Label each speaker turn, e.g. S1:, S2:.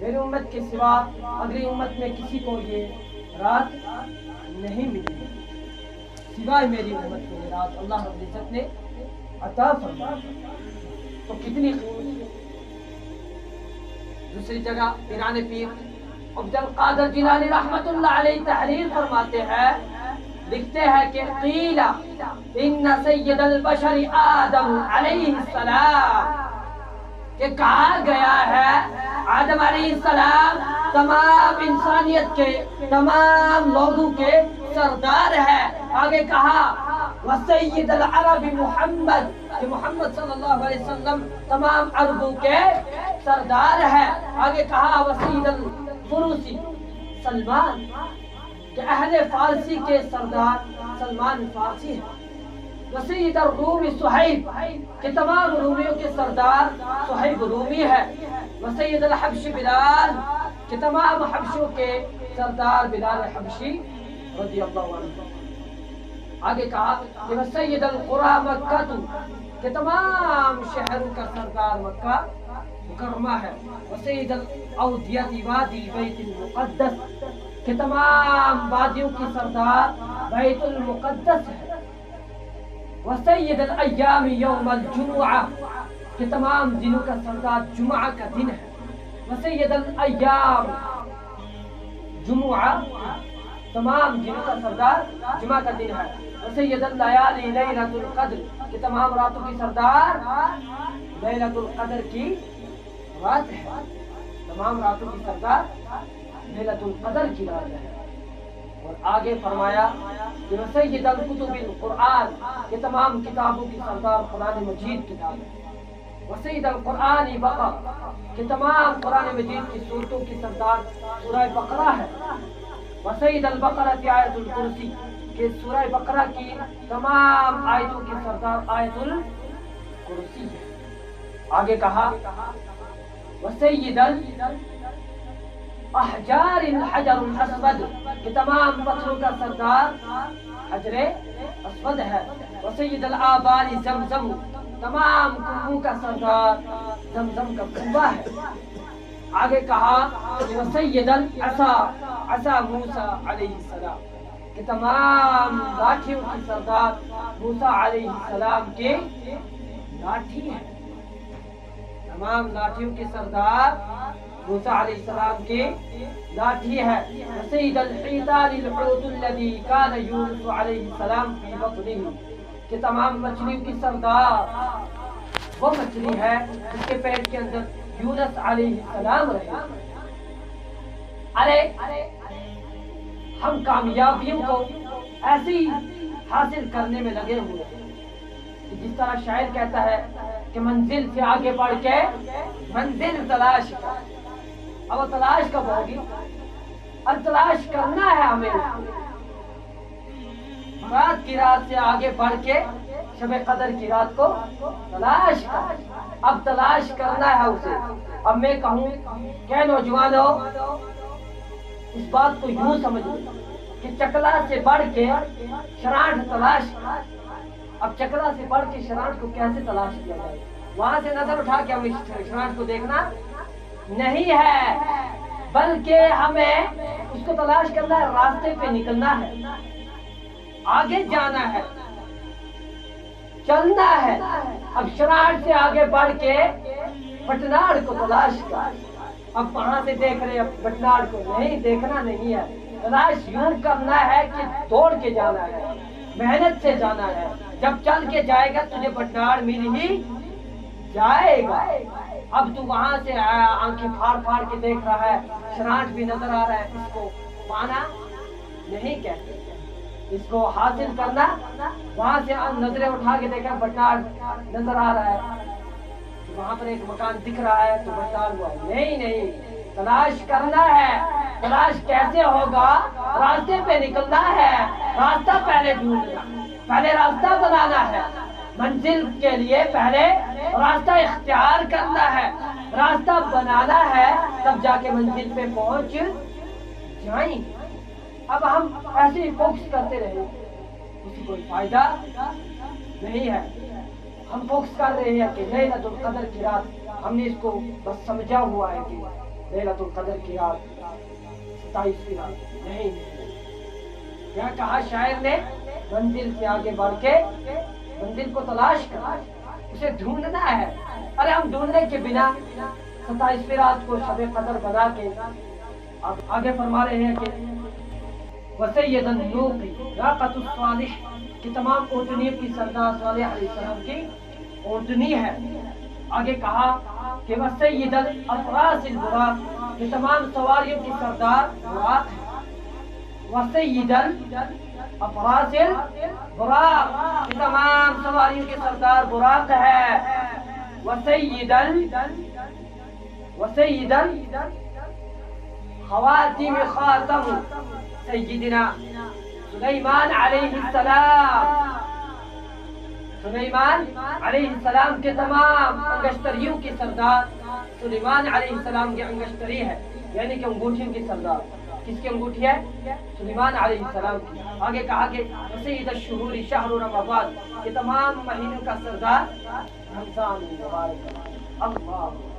S1: میری امت کے سوا اگلی امت میں کسی کو یہ رات نہیں ملی سوائے میری امت کو یہ رات اللہ رب العزت نے عطا فرمائی. تو کتنی قیمت. دوسری جگہ پیران پیر عبد القادر جیلانی رحمت اللہ علیہ تحریر فرماتے ہیں، لکھتے ہیں کہ قیل ان سید البشر آدم علیہ السلام، کہ کہا گیا ہے آدم علیہ السلام تمام انسانیت کے تمام لوگوں کے سردار ہے. آگے کہا وسید العرب محمد، کہ محمد صلی اللہ علیہ وسلم تمام عربوں کے سردار ہے. آگے کہا وسید الفروسی سلمان، کہ اہل فارسی کے سردار سلمان فارسی ہے. وسید الروم صہیب، کہ تمام رومیوں کے سردار صہیب رومی ہے. وسید الحبش بلال، کہ تمام حبشوں کے سردار بلال حبشی رضی اللہ عنہ. آگے کہا کہ وسید القریٰ مکہ، کہ تمام شہروں کا سردار مکہ مکرمہ ہے. وسید الاودیۃ وادی بیت المقدس، کہ تمام وادیوں کی سردار بیت المقدس ہے. وسید الایام یوم الجمعہ، کہ تمام دنوں کا سردار جمعہ کا دن ہے. وسید الایام جمعہ، تمام دنوں کا سردار جمعہ کا دن ہے. وسید اللیالی لیلۃ القدر، کہ تمام راتوں کی سردار لیلۃ القدر کی رات ہے. تمام راتوں کی سردار لیلۃ القدر کی رات ہے. اور آگے فرمایا کہ وسید الکتب القرآن، کہ تمام کتابوں کی سردار قرآن مجید کتاب ہے. وسید القرآن بقرہ، کہ تمام قرآن مجید کی سورتوں کی سردار سورہ بقرہ ہے. وسید البقرہ آیت الکرسی، کہ سورہ بقرہ کی تمام آیتوں کی سردار آیت الکرسی ہے. آگے کہا وسید احجار الحجر الاسود، کہ تمام پتھروں کا سردار حجر اسود ہے. وسید الآبار زمزم، تمام کنووں کا سردار زمزم کا کنواں ہے. آگے کہا وسید العصا، عصا موسیٰ علیہ السلام، کہ تمام لاٹھیوں کی سردار موسیٰ علیہ السلام کے لاٹھی ہے. تمام لاٹھیوں کے سردار موسیٰ علیہ السلام کی لاٹھی ہے. وسید الحیتان الحوت الذی کان یونس علیہ السلام فی بطنہ، کہ تمام مچھلیوں کی سردار وہ مچھلی ہے جس کے پیٹ کے اندر یونس علیہ السلام رہے. ارے ہم کامیابیوں کو ایسی حاصل کرنے میں لگے ہوئے ہیں کہ جس طرح شاعر کہتا ہے کہ منزل سے آگے بڑھ کے منزل تلاش کر. اب وہ تلاش کب ہوگی؟ اب تلاش کرنا ہے ہمیں. رات کی رات سے آگے بڑھ کے شب قدر کی رات کو تلاش کر. اب تلاش کرنا ہے اسے. اب میں کہوں کہ نوجوانوں اس بات کو یوں سمجھ کہ چکلا سے بڑھ کے شرانٹ تلاش کر. اب چکلا سے بڑھ کے شرانٹ کو کیسے تلاش کیا جائے؟ وہاں سے نظر اٹھا کے ہمیں شرانٹ کو دیکھنا نہیں ہے، بلکہ ہمیں اس کو تلاش کرنا ہے، راستے پہ نکلنا ہے، آگے جانا ہے، چلنا ہے. اب شرانٹ سے آگے بڑھ کے بٹناڑ کو تلاش کر. اب وہاں سے دیکھ رہے بٹناڑ کو نہیں دیکھنا نہیں ہے. تلاش یوں کرنا ہے کہ دوڑ کے جانا ہے، محنت سے جانا ہے. جب چل کے جائے گا تجھے بٹناڑ مل ہی جائے گا. اب تو وہاں سے آنکھیں پھاڑ پھاڑ کے دیکھ رہا ہے، شرانٹ بھی نظر آ رہا ہے. اس کو پانا نہیں کہتے، اس کو حاصل کرنا. وہاں سے نظریں اٹھا کے دیکھا بٹناڑ نظر آ رہا ہے، وہاں پر ایک مکان دکھ رہا ہے تو بٹناڑ ہوا. نہیں، تلاش کرنا ہے. تلاش کیسے ہوگا؟ راستے پہ نکلنا ہے، راستہ پہلے ڈھونڈنا، پہلے راستہ بنانا ہے. منزل کے لیے پہلے راستہ اختیار کرنا ہے، راستہ بنانا ہے، تب جا کے منزل پہ پہنچ جائیں. اب ہم ایسے ہی فوکس کرتے رہے، اس کی کوئی فائدہ نہیں ہے. ہم فوکس کر رہے ہیں کہ لیلۃ القدر کی رات، ہم نے اس کو بس سمجھا ہوا ہے کہ لیلۃ القدر کی رات 27ویں رات نہیں کیا کہا شاعر نے؟ منزل سے آگے بڑھ کے منزل کو تلاش کر اسے ڈھونڈنا ہے. ارے ہم ڈھونڈنے کے بنا 27ویں رات کو شب قدر بنا کے اب آگے فرما رہے ہیں کہ وسید النوق ناقۃ الصالح کہ تمام اونٹنیوں کی سردار صالح علیہ السلام کی اونٹنی ہے. آگے کہا کہ وسید الافراس البراق کہ تمام سواریوں کی سردار براق ہے. وسید الافراس البراق کہ تمام سواریوں کی سردار براق ہے. وسید خواتم خاتم سیدنا سلیمان علیہ السلام. سلیمان علیہ السلام کے تمام انگشتریوں کی سردار سلیمان علیہ السلام کی انگشتری ہے یعنی کہ انگوٹھیوں کی سردار. کس کی انگوٹھی ہے؟ سلیمان علیہ السلام کی. آگے کہا کہ سید الشہور شہر رمضان کہ تمام مہینوں کا سردار رمضان مبارک. اللہ